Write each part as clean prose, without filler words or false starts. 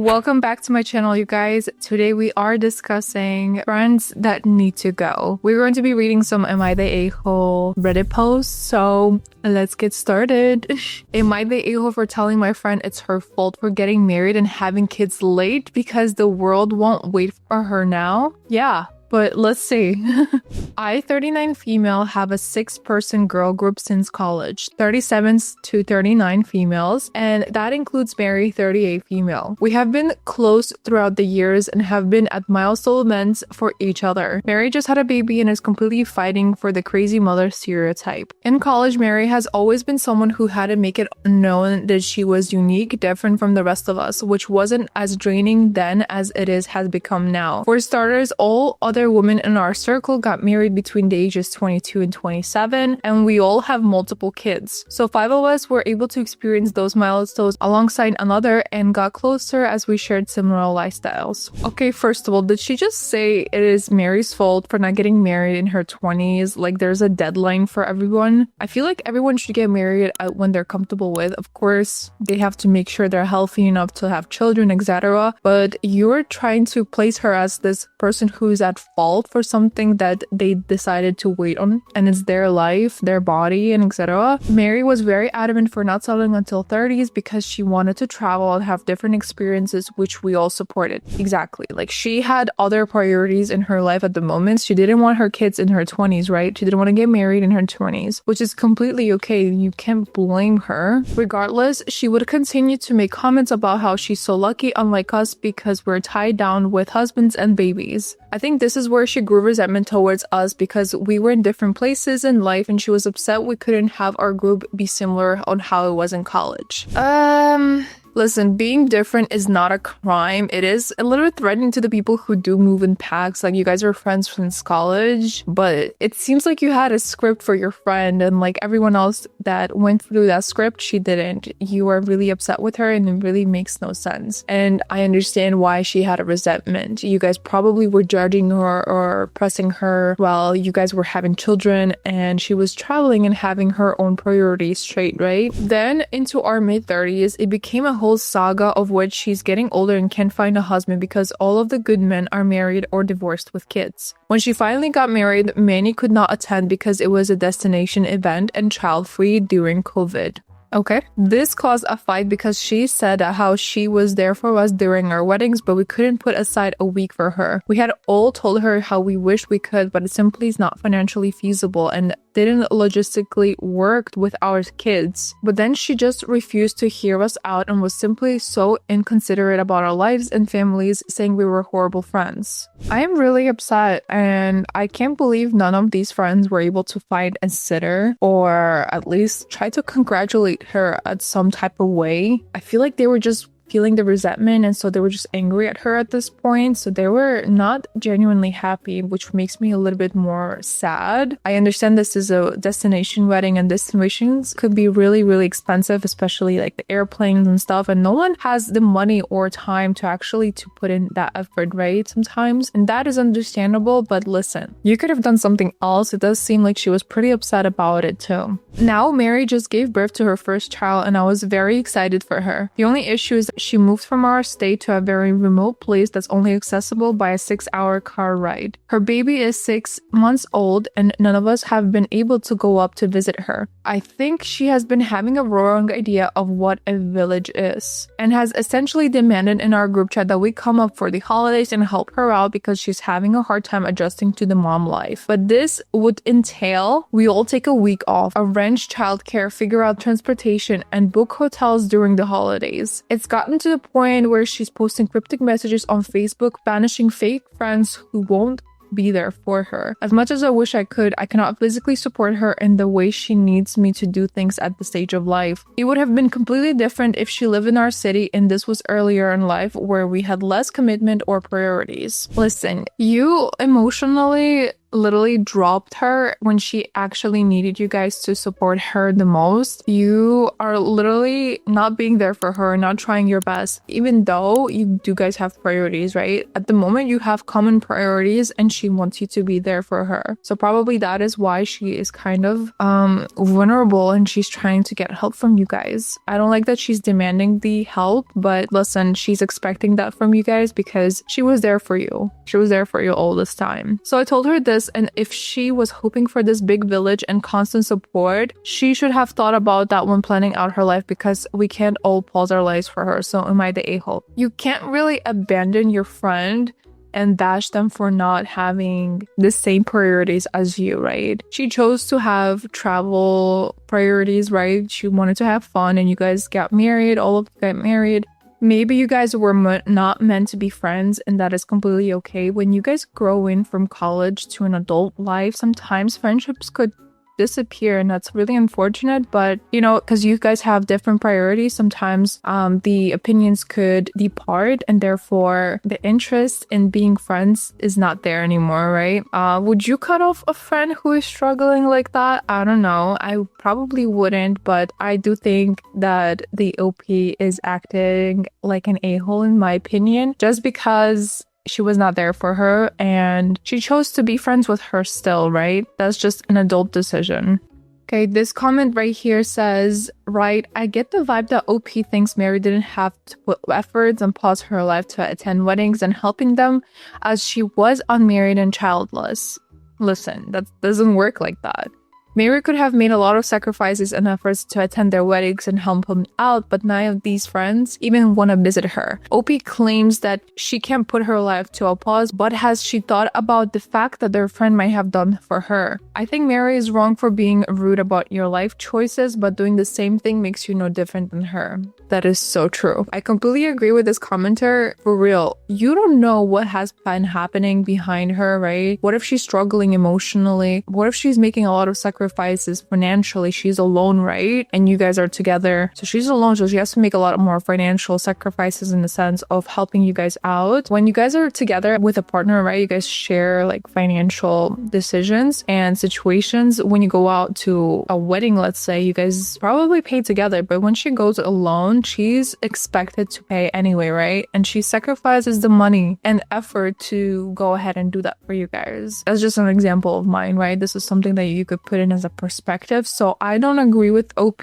Welcome back to my channel, you guys. Today we are discussing friends that need to go. We're going to be reading some Am I the A-hole Reddit posts, so let's get started. Am I the a-hole for telling my friend it's her fault for getting married and having kids late because the world won't wait for her now? Yeah. But let's see. I, 39 female, have a 6-person girl group since college, 37 to 39 females, and that includes Mary, 38 female. We have been close throughout the years and have been at milestone events for each other. Mary just had a baby and is completely fighting for the crazy mother stereotype. In college, Mary has always been someone who had to make it known that she was unique, different from the rest of us, which wasn't as draining then as it has become now. For starters, all other women in our circle got married between the ages 22 and 27, and we all have multiple kids. So 5 of us were able to experience those milestones alongside another and got closer as we shared similar lifestyles. Okay, first of all, did she just say it is Mary's fault for not getting married in her 20s? Like there's a deadline for everyone? I feel like everyone should get married when they're comfortable with. Of course, they have to make sure they're healthy enough to have children, etc. But you're trying to place her as this person who's at fault for something that they decided to wait on, and it's their life, their body, and etc. Mary was very adamant for not settling until 30s because she wanted to travel and have different experiences, which we all supported. Exactly. Like she had other priorities in her life at the moment. She didn't want her kids in her 20s, right? She didn't want to get married in her 20s, which is completely okay. You can't blame her. Regardless, she would continue to make comments about how she's so lucky, unlike us, because we're tied down with husbands and babies. I think this is where she grew resentment towards us because we were in different places in life and she was upset we couldn't have our group be similar on how it was in college. Listen, being different is not a crime. It is a little bit threatening to the people who do move in packs. Like, you guys are friends since college, but it seems like you had a script for your friend, and like everyone else that went through that script, she didn't. You are really upset with her and it really makes no sense. And I understand why she had a resentment. You guys probably were judging her or pressing her while you guys were having children and she was traveling and having her own priorities straight, right? Then into our mid-30s, it became a whole saga of which she's getting older and can't find a husband because all of the good men are married or divorced with kids. When she finally got married, many could not attend because it was a destination event and child-free during COVID. Okay. This caused a fight because she said how she was there for us during our weddings, but we couldn't put aside a week for her. We had all told her how we wished we could, but it simply is not financially feasible and didn't logistically work with our kids. But then she just refused to hear us out and was simply so inconsiderate about our lives and families, saying we were horrible friends. I am really upset, and I can't believe none of these friends were able to find a sitter or at least try to congratulate her at some type of way. I feel like they were just feeling the resentment, and so they were just angry at her at this point. So they were not genuinely happy, which makes me a little bit more sad. I understand this is a destination wedding and destinations could be really, really expensive, especially like the airplanes and stuff, and no one has the money or time to actually to put in that effort, right? Sometimes, and that is understandable, but listen, you could have done something else. It does seem like she was pretty upset about it too. Now Mary just gave birth to her first child and I was very excited for her. The only issue is that she moved from our state to a very remote place that's only accessible by a 6-hour car ride. Her baby is 6 months old and none of us have been able to go up to visit her. I think she has been having a wrong idea of what a village is and has essentially demanded in our group chat that we come up for the holidays and help her out because she's having a hard time adjusting to the mom life. But this would entail we all take a week off, arrange childcare, figure out transportation, and book hotels during the holidays. It's gotten to the point where she's posting cryptic messages on Facebook, banishing fake friends who won't be there for her. As much as I wish I could, I cannot physically support her in the way she needs me to do things at the stage of life. It would have been completely different if she lived in our city and this was earlier in life where we had less commitment or priorities. Listen, you emotionally literally dropped her when she actually needed you guys to support her the most. You are literally not being there for her, not trying your best, even though you do guys have priorities, right? At the moment, you have common priorities and she wants you to be there for her. So probably that is why she is kind of vulnerable and she's trying to get help from you guys. I don't like that she's demanding the help, but listen, she's expecting that from you guys because she was there for you. She was there for you all this time. So I told her this, and if she was hoping for this big village and constant support, she should have thought about that when planning out her life, because we can't all pause our lives for her. So am I the a-hole? You can't really abandon your friend and bash them for not having the same priorities as you, right? She chose to have travel priorities, right? She wanted to have fun, and you guys got married, all of you got married. Maybe you guys were not meant to be friends, and that is completely okay. When you guys grow in from college to an adult life, sometimes friendships could disappear, and that's really unfortunate. But you know, because you guys have different priorities, sometimes the opinions could depart, and therefore the interest in being friends is not there anymore, right? Would you cut off a friend who is struggling like that? I don't know. I probably wouldn't, but I do think that the OP is acting like an a-hole, in my opinion, just because she was not there for her and she chose to be friends with her still, right? That's just an adult decision. Okay, this comment right here says, right, I get the vibe that OP thinks Mary didn't have to put efforts and pause her life to attend weddings and helping them as she was unmarried and childless. Listen, that doesn't work like that. Mary could have made a lot of sacrifices and efforts to attend their weddings and help them out, but none of these friends even want to visit her. OP claims that she can't put her life to a pause, but has she thought about the fact that their friend might have done for her? I think Mary is wrong for being rude about your life choices, but doing the same thing makes you no different than her. That is so true. I completely agree with this commenter. For real, you don't know what has been happening behind her, right? What if she's struggling emotionally? What if she's making a lot of sacrifices financially? She's alone, right? And you guys are together. So she's alone, so she has to make a lot more financial sacrifices in the sense of helping you guys out. When you guys are together with a partner, right, you guys share like financial decisions and situations. When you go out to a wedding, let's say, you guys probably pay together, but when she goes alone, she's expected to pay anyway, right? And she sacrifices the money and effort to go ahead and do that for you guys. That's just an example of mine, right? This is something that you could put in as a perspective. So I don't agree with OP.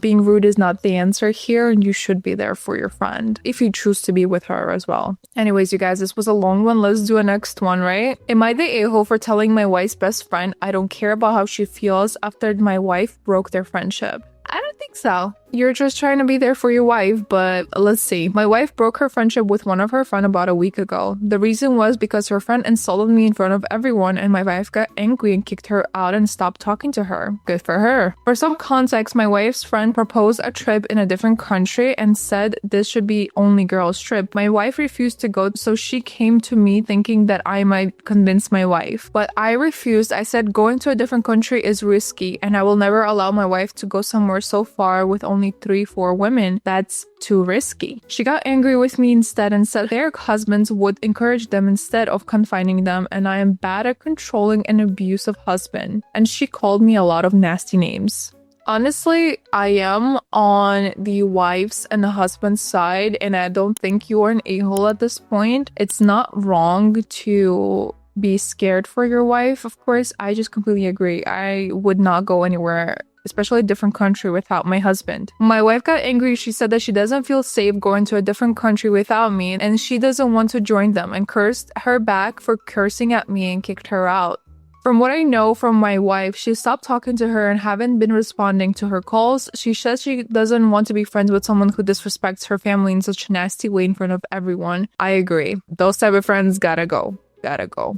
Being rude is not the answer here, and you should be there for your friend if you choose to be with her as well. Anyways, you guys, this was a long one. Let's do a next one, right? Am I the a-hole for telling my wife's best friend I don't care about how she feels after my wife broke their friendship? I don't think so. You're just trying to be there for your wife, but let's see. My wife broke her friendship with one of her friends about a week ago. The reason was because her friend insulted me in front of everyone, and my wife got angry and kicked her out and stopped talking to her. Good for her. For some context, my wife's friend proposed a trip in a different country and said this should be only girls' trip. My wife refused to go, so she came to me thinking that I might convince my wife. But I refused. I said going to a different country is risky, and I will never allow my wife to go somewhere so far with only 3-4 women. That's too risky. She got angry with me instead and said their husbands would encourage them instead of confining them, and I am bad at controlling an abusive husband. And she called me a lot of nasty names. Honestly, I am on the wife's and the husband's side, and I don't think you are an a-hole at this point. It's not wrong to be scared for your wife. Of course, I just completely agree. I would not go anywhere, especially a different country, without my husband. My wife got angry. She said that she doesn't feel safe going to a different country without me, and she doesn't want to join them, and cursed her back for cursing at me and kicked her out. From what I know from my wife, she stopped talking to her and haven't been responding to her calls. She says she doesn't want to be friends with someone who disrespects her family in such a nasty way in front of everyone. I agree. Those type of friends gotta go.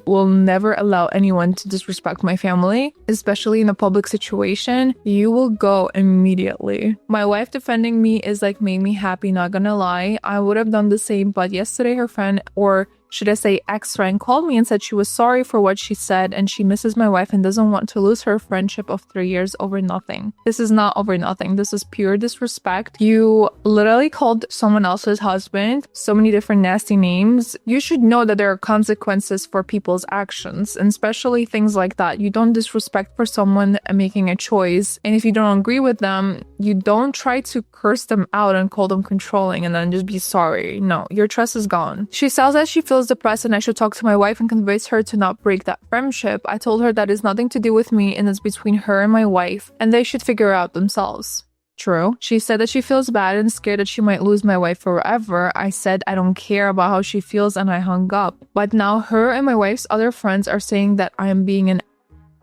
Will never allow anyone to disrespect my family, especially in a public situation. You will go immediately. My wife defending me is like made me happy, not gonna lie. I would have done the same, but yesterday her friend, or Should I say ex-friend called me and said she was sorry for what she said and she misses my wife and doesn't want to lose her friendship of 3 years over nothing. This is not over nothing. This is pure disrespect. You literally called someone else's husband so many different nasty names. You should know that there are consequences for people's actions, and especially things like that. You don't disrespect for someone making a choice, and if you don't agree with them, you don't try to curse them out and call them controlling and then just be sorry. No, your trust is gone. She says that she feels depressed and I should talk to my wife and convince her to not break that friendship. I told her that it's nothing to do with me and it's between her and my wife, and they should figure it out themselves. True. She said that she feels bad and scared that she might lose my wife forever. I said I don't care about how she feels and I hung up. But now her and my wife's other friends are saying that I am being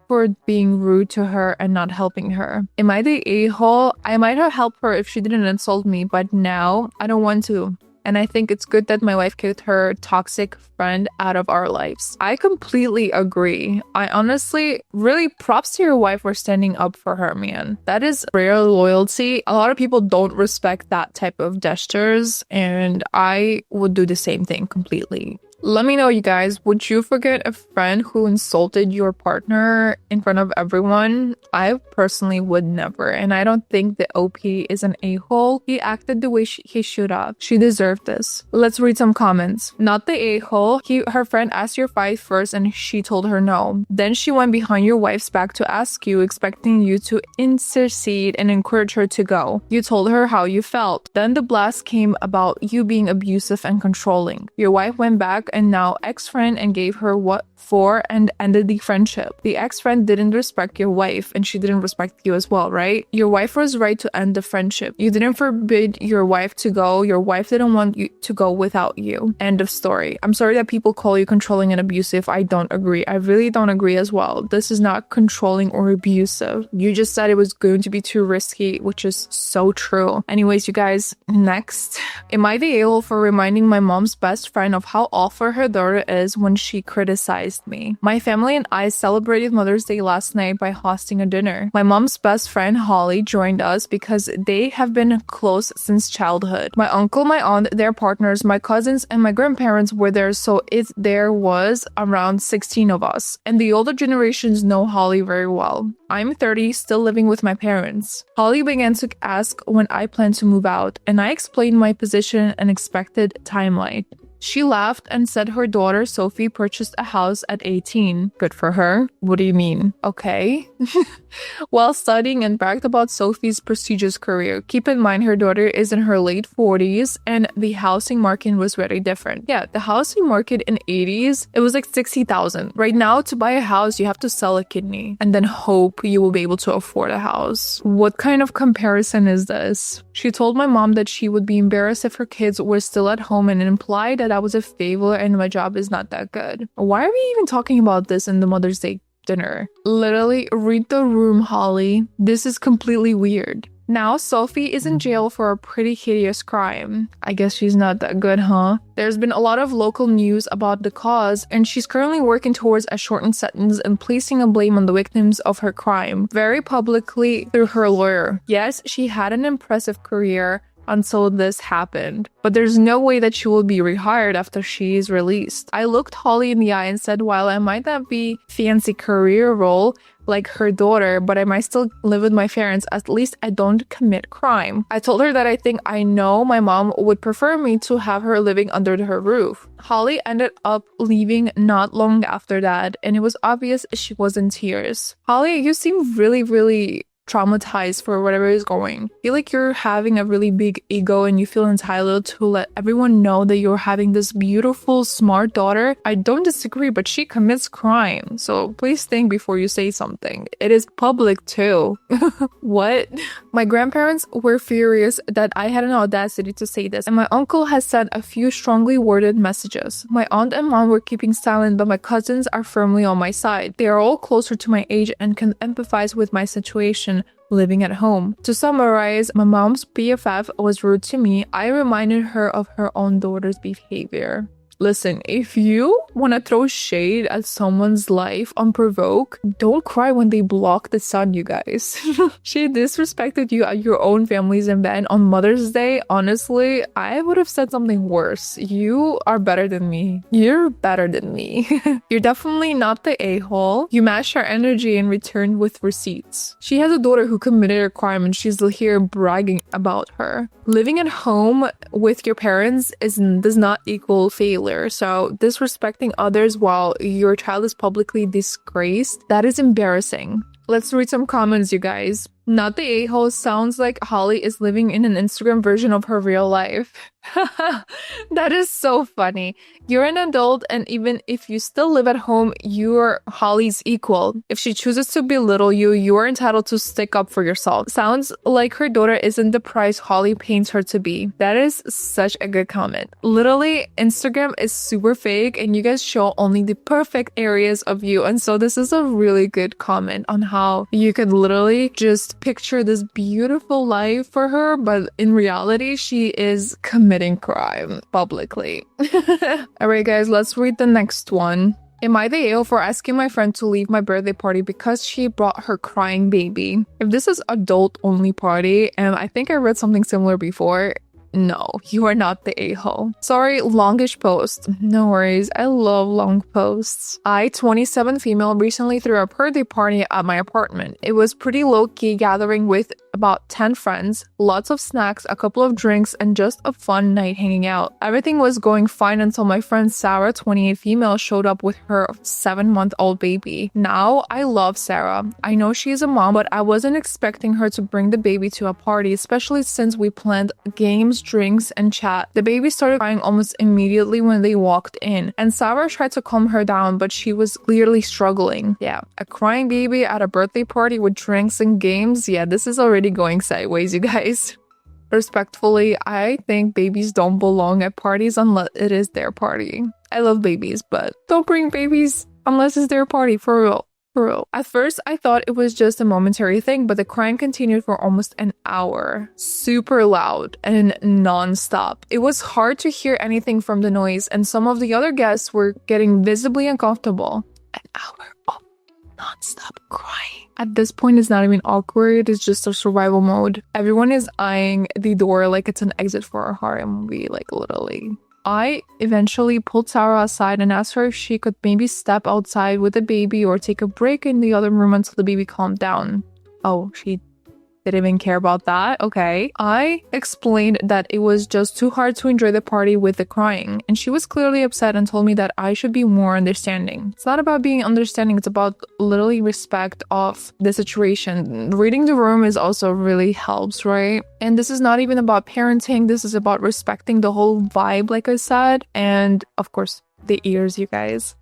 for being rude to her and not helping her. Am I the a-hole? I might have helped her if she didn't insult me, but now I don't want to. And I think it's good that my wife kicked her toxic friend out of our lives. I completely agree. I honestly, really props to your wife for standing up for her, man. That is rare loyalty. A lot of people don't respect that type of gestures, and I would do the same thing completely. Let me know, you guys, would you forget a friend who insulted your partner in front of everyone? I personally would never, and I don't think the OP is an a-hole. He acted the way he should have. She deserved this. Let's read some comments. Not the a-hole. Her friend asked your fight first and she told her no. Then she went behind your wife's back to ask you, expecting you to intercede and encourage her to go. You told her how you felt. Then the blast came about you being abusive and controlling. Your wife went back and now ex-friend and gave her what for and ended the friendship. The ex-friend didn't respect your wife and she didn't respect you as well, right? Your wife was right to end the friendship. You didn't forbid your wife to go. Your wife didn't want you to go without you. End of story. I'm sorry that people call you controlling and abusive. I don't agree. I really don't agree as well. This is not controlling or abusive. You just said it was going to be too risky, which is so true. Anyways, you guys, next. Am I the a-hole for reminding my mom's best friend of how awful her daughter is when she criticized me? My family and I celebrated Mother's Day last night by hosting a dinner. My mom's best friend Holly joined us because they have been close since childhood. My uncle, my aunt, their partners, my cousins, and my grandparents were there, so there was around 16 of us. And the older generations know Holly very well. I'm 30, still living with my parents. Holly began to ask when I plan to move out, and I explained my position and expected timeline. She laughed and said her daughter Sophie purchased a house at 18. Good for her. What do you mean? Okay. While studying and bragged about Sophie's prestigious career. Keep in mind her daughter is in her late 40s and the housing market was very different. Yeah, the housing market in 80s, it was like 60,000. Right now, to buy a house, you have to sell a kidney and then hope you will be able to afford a house. What kind of comparison is this? She told my mom that she would be embarrassed if her kids were still at home and implied that I was a favor and my job is not that good. Why are we even talking about this in the Mother's Day dinner? Literally, read the room, Holly. This is completely weird. Now, Sophie is in jail for a pretty hideous crime. I guess she's not that good, huh? There's been a lot of local news about the cause, and she's currently working towards a shortened sentence and placing a blame on the victims of her crime, very publicly through her lawyer. Yes, she had an impressive career until this happened, but there's no way that she will be rehired after she is released. I looked Holly in the eye and said, while I might not be fancy career role like her daughter, but I might still live with my parents, at least I don't commit crime. I told her that I think I know my mom would prefer me to have her living under her roof. Holly ended up leaving not long after that, and it was obvious she was in tears. Holly, you seem really traumatized for whatever is going. I feel like you're having a really big ego and you feel entitled to let everyone know that you're having this beautiful, smart daughter. I don't disagree, but she commits crime. So please think before you say something. It is public too. What? My grandparents were furious that I had an audacity to say this, and my uncle has sent a few strongly worded messages. My aunt and mom were keeping silent, but my cousins are firmly on my side. They are all closer to my age and can empathize with my situation living at home. To summarize, my mom's BFF was rude to me. I reminded her of her own daughter's behavior. Listen, if you want to throw shade at someone's life unprovoked, don't cry when they block the sun, you guys. She disrespected you at your own family's event on Mother's Day. Honestly, I would have said something worse. You are better than me. You're better than me. You're definitely not the a-hole. You matched her energy and returned with receipts. She has a daughter who committed a crime and she's here bragging about her. Living at home with your parents does not equal failure. So disrespecting others while your child is publicly disgraced, that is embarrassing. Let's read some comments, you guys. Not the a-hole sounds like Holly is living in an Instagram version of her real life. That is so funny. You're an adult, and even if you still live at home, you're Holly's equal. If she chooses to belittle you, you are entitled to stick up for yourself. Sounds like her daughter isn't the price Holly paints her to be. That is such a good comment. Literally, Instagram is super fake, and you guys show only the perfect areas of you. And so this is a really good comment on how you could literally just picture this beautiful life for her, but in reality, she is committing crime publicly. Alright guys, let's read the next one. Am I the a-hole for asking my friend to leave my birthday party because she brought her crying baby? If this is adult only party, and I think I read something similar before, no, you are not the a-hole. Sorry, longish post. No worries, I love long posts. I, 27 female, recently threw a birthday party at my apartment. It was pretty low-key gathering with about 10 friends, lots of snacks, a couple of drinks, and just a fun night hanging out. Everything was going fine until my friend Sarah, 28 female, showed up with her 7-month-old baby. Now, I love Sarah. I know she's a mom, but I wasn't expecting her to bring the baby to a party, especially since we planned games, drinks, and chat. The baby started crying almost immediately when they walked in, and Sarah tried to calm her down, but she was clearly struggling. Yeah, a crying baby at a birthday party with drinks and games? Yeah, this is already going sideways, you guys. Respectfully, I think babies don't belong at parties unless it is their party. I love babies, but don't bring babies unless it's their party, for real. For real. At first, I thought it was just a momentary thing, but the crying continued for almost an hour. Super loud and non-stop. It was hard to hear anything from the noise, and some of the other guests were getting visibly uncomfortable. An hour of non-stop crying. At this point, it's not even awkward, it's just a survival mode. Everyone is eyeing the door like it's an exit for a horror movie, like literally. I eventually pulled Sarah aside and asked her if she could maybe step outside with the baby or take a break in the other room until the baby calmed down. Oh, she didn't even care about that? Okay. I explained that it was just too hard to enjoy the party with the crying, and she was clearly upset and told me that I should be more understanding. It's not about being understanding, it's about literally respect of the situation. Reading the room is also really helps, right? And this is not even about parenting, this is about respecting the whole vibe, like I said, and of course, the ears, you guys.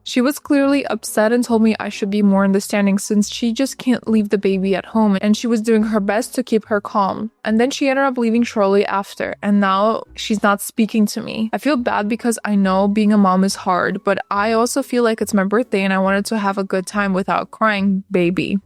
She was clearly upset and told me I should be more understanding since she just can't leave the baby at home, and she was doing her best to keep her calm. And then she ended up leaving shortly after, and now she's not speaking to me. I feel bad because I know being a mom is hard, but I also feel like it's my birthday and I wanted to have a good time without crying baby.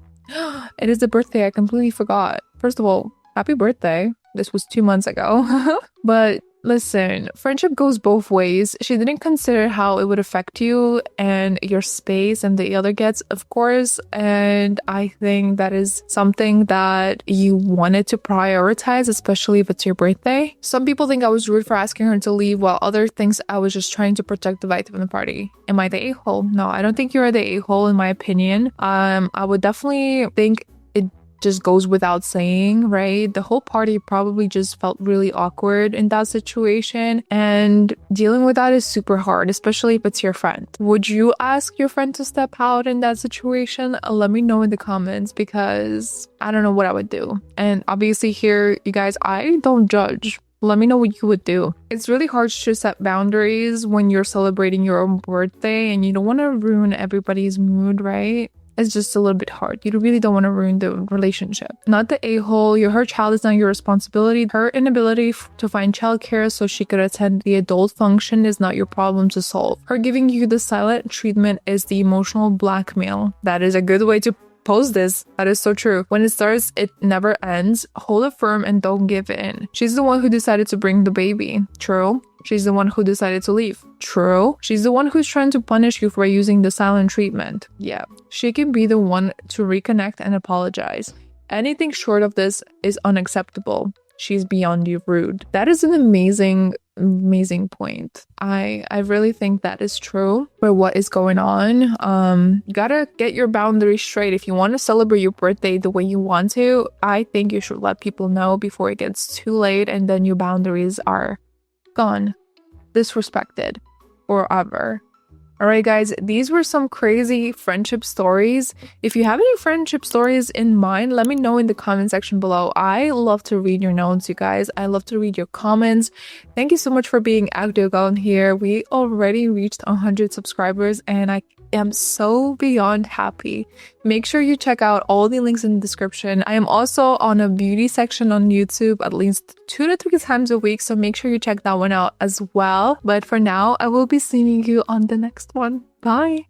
It is the birthday, I completely forgot. First of all, happy birthday. This was 2 months ago. But listen, friendship goes both ways. She didn't consider how it would affect you and your space and the other gets, of course. And I think that is something that you wanted to prioritize, especially if it's your birthday. Some people think I was rude for asking her to leave, while others think I was just trying to protect the vibe from the party. Am I the a-hole? No, I don't think you're the a-hole in my opinion. I would definitely think it just goes without saying, right? The whole party probably just felt really awkward in that situation, and dealing with that is super hard, especially if it's your friend. Would you ask your friend to step out in that situation? Let me know in the comments, because I don't know what I would do. And obviously here, you guys, I don't judge. Let me know what you would do. It's really hard to set boundaries when you're celebrating your own birthday and you don't want to ruin everybody's mood, right? It's just a little bit hard. You really don't want to ruin the relationship. Not the a-hole. Her child is not your responsibility. Her inability to find childcare so she could attend the adult function is not your problem to solve. Her giving you the silent treatment is the emotional blackmail. That is a good way to post this. That is so true. When it starts, it never ends. Hold it firm and don't give in. She's the one who decided to bring the baby. True. She's the one who decided to leave. True. She's the one who's trying to punish you for using the silent treatment. Yeah. She can be the one to reconnect and apologize. Anything short of this is unacceptable. She's beyond you rude. That is an amazing point. I really think that is true for what is going on. Gotta get your boundaries straight. If you want to celebrate your birthday the way you want to, I think you should let people know before it gets too late and then your boundaries are gone, disrespected forever. Alright guys, these were some crazy friendship stories. If you have any friendship stories in mind, let me know in the comment section below. I love to read your notes, you guys. I love to read your comments. Thank you so much for being active on here. We already reached 100 subscribers and I am so beyond happy. Make sure you check out all the links in the description. I am also on a beauty section on YouTube at least 2 to 3 times a week, so make sure you check that one out as well. But for now, I will be seeing you on the next one. Bye!